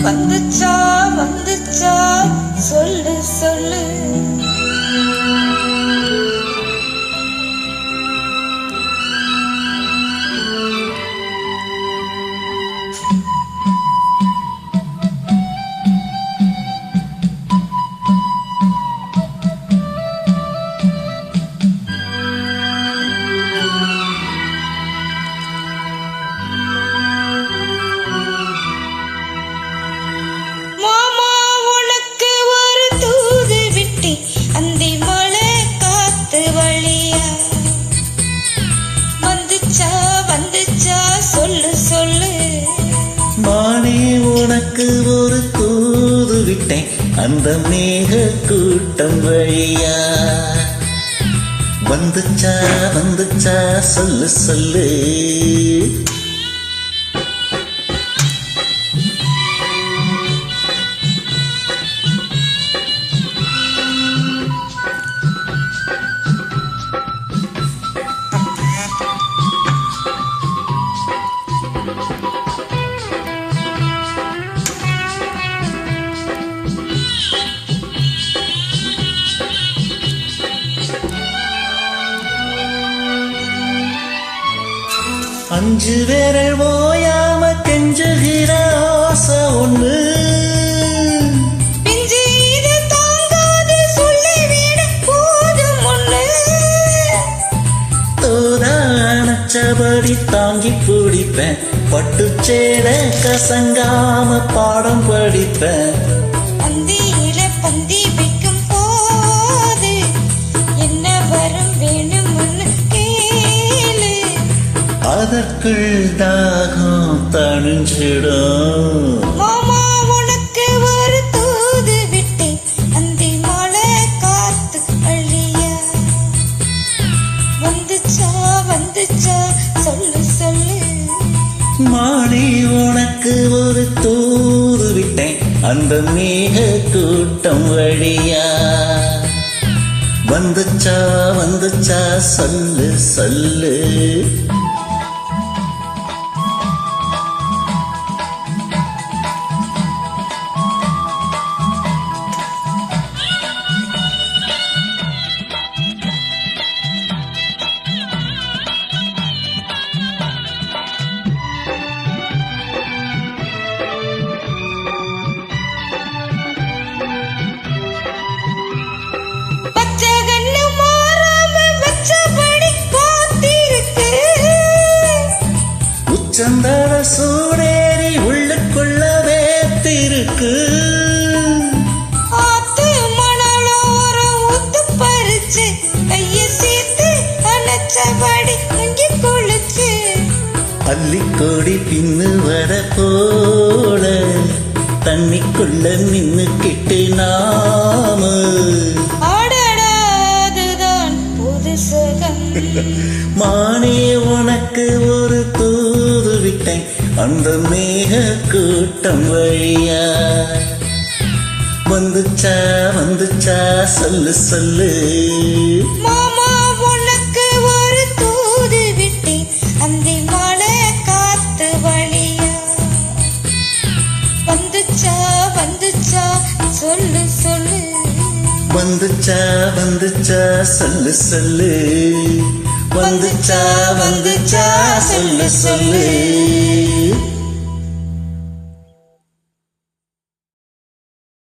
வந்துச்சா வந்துச்சா சொல்லு சொல்லு. மானே உனக்கு ஒரு தூது விட்டேன் அந்த மேக கூட்டம் வழியா. வந்துச்சா வந்துச்சா சொல்லு சொல்லு. அஞ்சு விரல் ஓயாம கெஞ்சுகிற ஆசை ஒண்ணு. தோதானச்சபடி தாங்கி பிடிப்பேன் பட்டுச்சேட கசங்காம பாடம் படிப்பேன். அதற்குள் தாகம் தணிஞ்சிடும். மாமா உனக்கு ஒரு தூது விட்டேன் அந்த மழை காத்து அழியா. வந்துச்சா வந்துச்சா சொல்லு சொல்லு. மானே உனக்கு ஒரு தூது விட்டேன் அந்த மேக கூட்டம் வழியா. வந்துச்சா வந்துச்சா சொல்லு சொல்லு. சந்தன சூடேறி உள்ளுக்குள்ள வேத்திருக்கு. ஆத்து மணலோரம் ஊத்து பறிச்சு கைய சேர்த்து அணைச்சபடி இங்கே குளிச்சு. அள்ளிக்கோடி பின்னு வர போல தண்ணிக்குள்ள நின்னு கிட்டு நாம ஆடடாதுதான் புது சுகம். மானே உனக்கு ஒரு தூது விட்டேன் அந்த மேக கூட்டம் வழியா. வந்துச்சா வந்துச்சா சொல்லு சொல்லு. மாமா உனக்கு ஒரு தூது விட்டேன் அந்த மழை காத்து வழியா. வந்துச்சா வந்துச்சா சொல்லு சொல்லு. வந்துச்சா வந்துச்சா சொல்லு சொல்லு. வந்துச்சா வந்துச்சா சொல்லு சொல்லு.